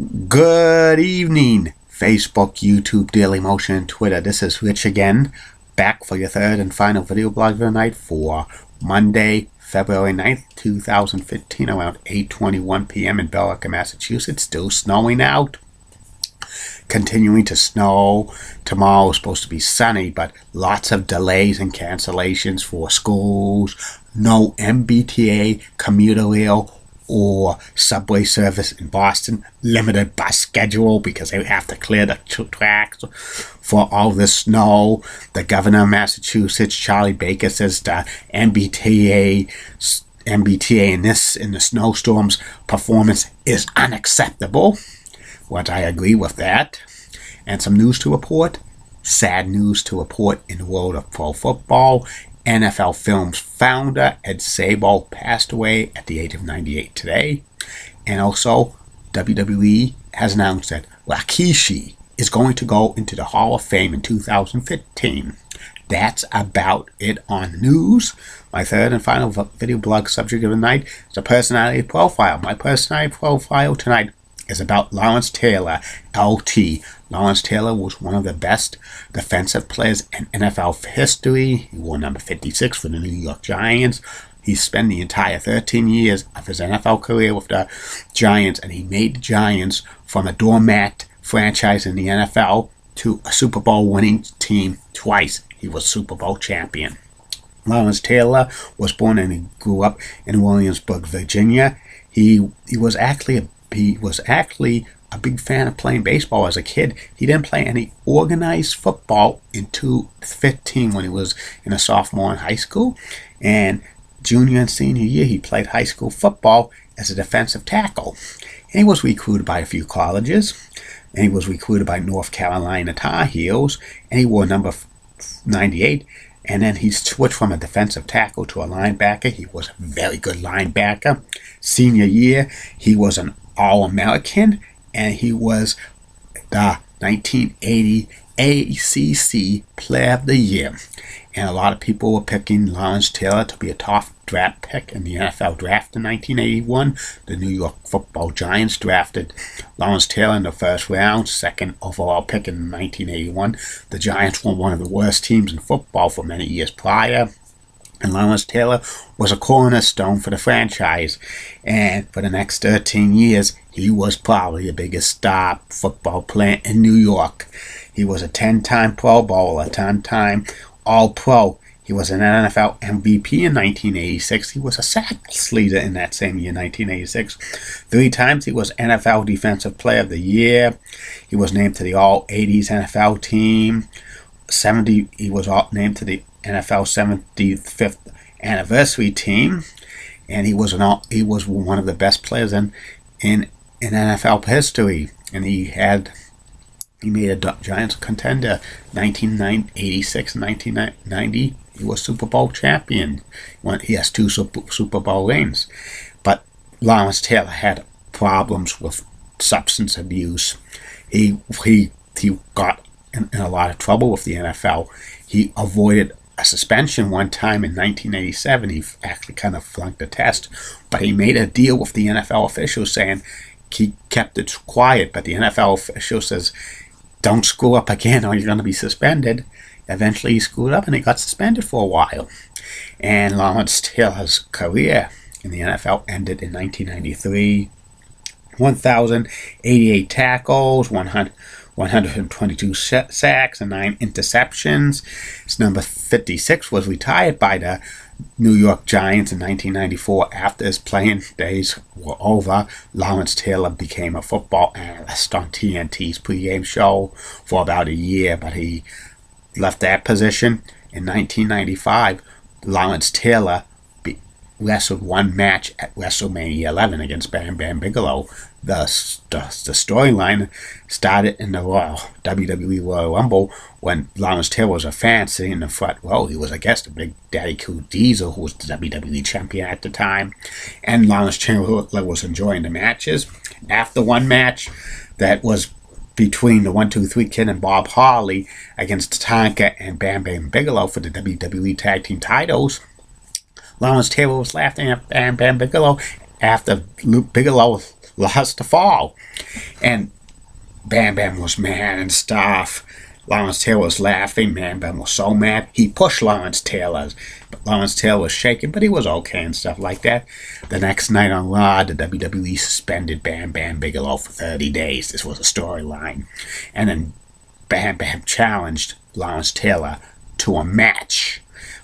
Good evening, Facebook, YouTube, Dailymotion, and Twitter. This is Rich again, back for your third and final video blog of the night for Monday, February 9th, 2015, around 8:21 p.m. in Billerica, Massachusetts. Still snowing out. Continuing to snow. Tomorrow is supposed to be sunny, but lots of delays and cancellations for schools. No MBTA, commuter rail, or subway service in Boston. Limited bus schedule because they have to clear the tracks for all the snow. The governor of Massachusetts, Charlie Baker, says the MBTA in the snowstorms performance is unacceptable. What I agree with that. And some news to report. Sad news to report in the world of pro football. NFL Films founder Ed Sabo passed away at the age of 98 today. And also, WWE has announced that Rikishi is going to go into the Hall of Fame in 2015. That's about it on the news. My third and final video blog subject of the night is a personality profile. My personality profile tonight is about Lawrence Taylor, LT. Lawrence Taylor was one of the best defensive players in NFL history. He wore number 56 for the New York Giants. He spent the entire 13 years of his NFL career with the Giants, and he made the Giants from a doormat franchise in the NFL to a Super Bowl winning team twice. He was Super Bowl champion. Lawrence Taylor was born and he grew up in Williamsburg, Virginia. He was actually a big fan of playing baseball as a kid. He didn't play any organized football until 15 when he was in a sophomore in high school. And junior and senior year, he played high school football as a defensive tackle. And he was recruited by a few colleges. And he was recruited by North Carolina Tar Heels. And he wore number 98. And then he switched from a defensive tackle to a linebacker. He was a very good linebacker. Senior year, he was an All-American, and he was the 1980 ACC Player of the Year. And a lot of people were picking Lawrence Taylor to be a top draft pick in the NFL draft in 1981. The New York Football Giants drafted Lawrence Taylor in the first round, second overall pick in 1981. The Giants were one of the worst teams in football for many years prior. And Lawrence Taylor was a cornerstone for the franchise. And for the next 13 years, he was probably the biggest star football player in New York. He was a 10-time Pro Bowler, a 10-time All-Pro. He was an NFL MVP in 1986. He was a sacks leader in that same year, 1986. 3 times he was NFL Defensive Player of the Year. He was named to the All-80s NFL team. He was named to the NFL 75th anniversary team, and he was one of the best players in NFL history. And he made a Giants contender 1986 and 1990. He was Super Bowl champion. He has 2 Super Bowl rings. But Lawrence Taylor had problems with substance abuse. He got in a lot of trouble with the NFL. He avoided a suspension one time in 1987. He actually kind of flunked the test, but he made a deal with the NFL officials saying he kept it quiet, but the NFL official says, don't screw up again or you're going to be suspended. Eventually he screwed up and he got suspended for a while. And Lawrence Taylor's career in the NFL ended in 1993. 1,088 tackles, 122 sacks, and 9 interceptions. His number 56 was retired by the New York Giants in 1994. After his playing days were over, Lawrence Taylor became a football analyst on TNT's pregame show for about a year, but he left that position. In 1995, Lawrence Taylor wrestled one match at WrestleMania 11 against Bam Bam Bigelow. The storyline started in the WWE Royal Rumble when Lawrence Taylor was a fan sitting in the front row. He was a guest of Big Daddy Cool Diesel, who was the WWE champion at the time. And Lawrence Taylor was enjoying the matches. After one match that was between the 1-2-3 Kid and Bob Harley against Tatanka and Bam Bam Bigelow for the WWE Tag Team titles, Lawrence Taylor was laughing at Bam Bam Bigelow after Luke Bigelow lost the fall. And Bam Bam was mad and stuff. Lawrence Taylor was laughing. Bam Bam was so mad. He pushed Lawrence Taylor. But Lawrence Taylor was shaking, but he was okay and stuff like that. The next night on Raw, the WWE suspended Bam Bam Bigelow for 30 days. This was a storyline. And then Bam Bam challenged Lawrence Taylor to a match.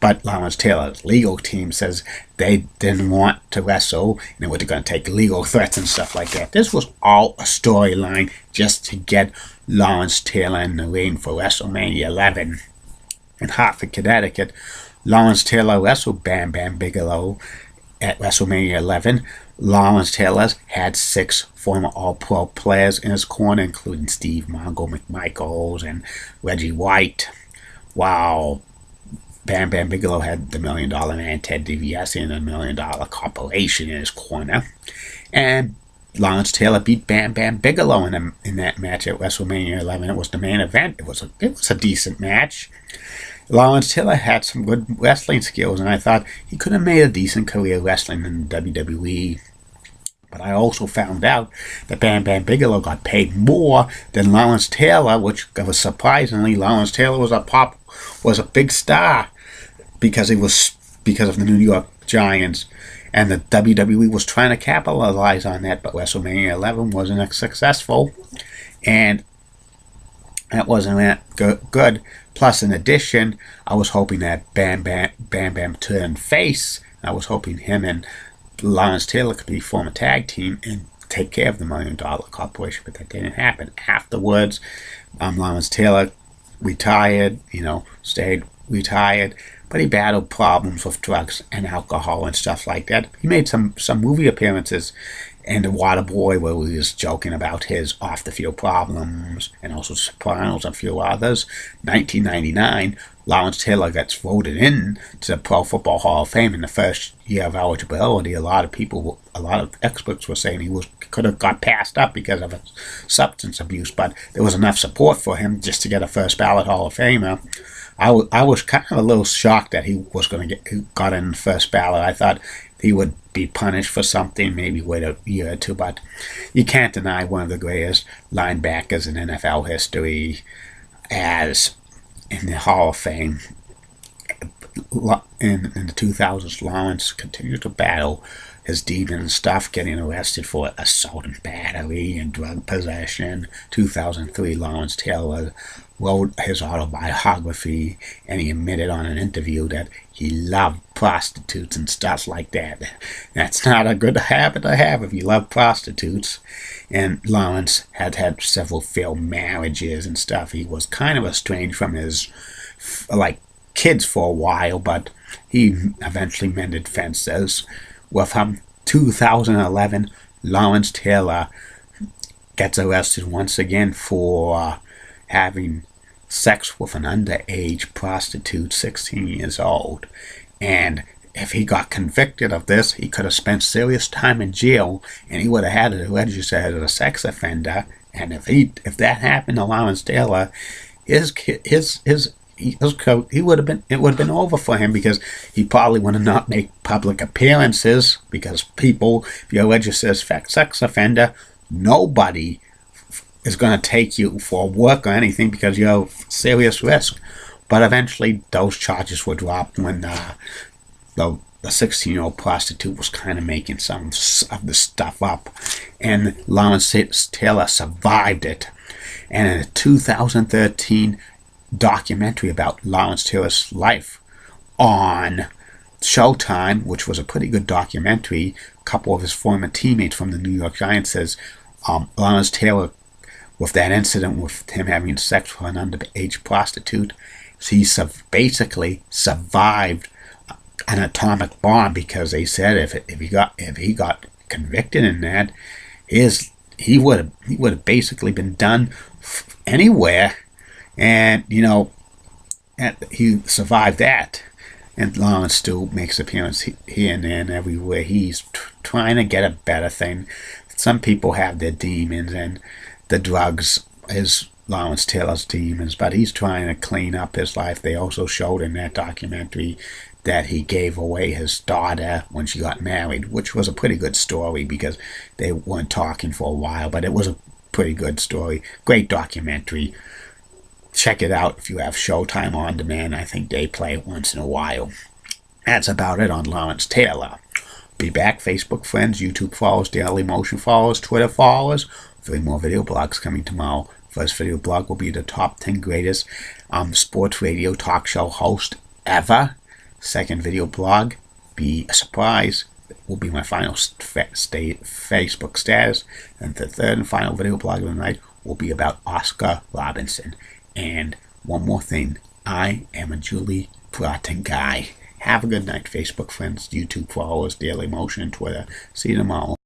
But Lawrence Taylor's legal team says they didn't want to wrestle and they were going to take legal threats and stuff like that. This was all a storyline just to get Lawrence Taylor in the ring for WrestleMania 11. In Hartford, Connecticut, Lawrence Taylor wrestled Bam Bam Bigelow at WrestleMania 11. Lawrence Taylor had 6 former All-Pro players in his corner, including Steve Mongo McMichaels and Reggie White. Wow. Bam Bam Bigelow had the $1 Million Man Ted DiBiase and the $1 Million Corporation in his corner. And Lawrence Taylor beat Bam Bam Bigelow in that match at WrestleMania 11. It was the main event. It was a decent match. Lawrence Taylor had some good wrestling skills, and I thought he could have made a decent career wrestling in WWE. But I also found out that Bam Bam Bigelow got paid more than Lawrence Taylor, which was surprisingly. Lawrence Taylor was a big star because of the New York Giants, and the WWE was trying to capitalize on that, but WrestleMania 11 wasn't successful, and that wasn't that good. Plus, in addition, I was hoping that Bam Bam turned face. I was hoping him and Lawrence Taylor could be form a tag team and take care of the $1 Million Corporation, but that didn't happen. Afterwards, Lawrence Taylor retired, stayed retired, but he battled problems with drugs and alcohol and stuff like that. He made some movie appearances in The Waterboy, where he was joking about his off-the-field problems, and also Sopranos and a few others. 1999, Lawrence Taylor gets voted in to the Pro Football Hall of Fame in the first year of eligibility. A lot of experts were saying he could have got passed up because of substance abuse, but there was enough support for him just to get a first ballot Hall of Famer. I was kind of a little shocked that he got in the first ballot. I thought he would be punished for something, maybe wait a year or two, but you can't deny one of the greatest linebackers in NFL history as in the Hall of Fame. In the 2000s, Lawrence continued to battle his demons and stuff, getting arrested for assault and battery and drug possession. 2003, Lawrence Taylor wrote his autobiography, and he admitted on an interview that he loved prostitutes and stuff like that. That's not a good habit to have if you love prostitutes. And Lawrence had several failed marriages and stuff. He was kind of estranged from his kids for a while, but he eventually mended fences with him. 2011, Lawrence Taylor gets arrested once again for having sex with an underage prostitute, 16 years old. And if he got convicted of this, he could have spent serious time in jail, and he would have had to register as a sex offender. And if that happened to Lawrence Taylor, it would have been over for him, because he probably would have not made public appearances, because people, if you're registered as a sex offender, nobody is going to take you for work or anything because you're a serious risk. But eventually those charges were dropped when the 16-year-old prostitute was kind of making some of the stuff up, and Lawrence Taylor survived it. And in a 2013 documentary about Lawrence Taylor's life on Showtime, which was a pretty good documentary, a couple of his former teammates from the New York Giants says Lawrence Taylor, with that incident with him having sex with an underage prostitute, he basically survived an atomic bomb, because they said if he got convicted in that, he would have basically been done anywhere, and he survived that. And Lawrence still makes appearances here and there and everywhere. He's trying to get a better thing. Some people have their demons, and the drugs is Lawrence Taylor's demons, but he's trying to clean up his life. They also showed in that documentary that he gave away his daughter when she got married, which was a pretty good story because they weren't talking for a while, but it was a pretty good story. Great documentary. Check it out if you have Showtime on demand. I think they play it once in a while. That's about it on Lawrence Taylor. Be back, Facebook friends, YouTube followers, Daily Motion followers, Twitter followers. 3 more video blogs coming tomorrow. First video blog will be the top 10 greatest sports radio talk show host ever. Second video blog, be a surprise, will be my final Facebook status. And the third and final video blog of the night will be about Oscar Robinson. And one more thing, I am a Julie Broughton guy. Have a good night, Facebook friends, YouTube followers, Daily Motion, Twitter. See you tomorrow.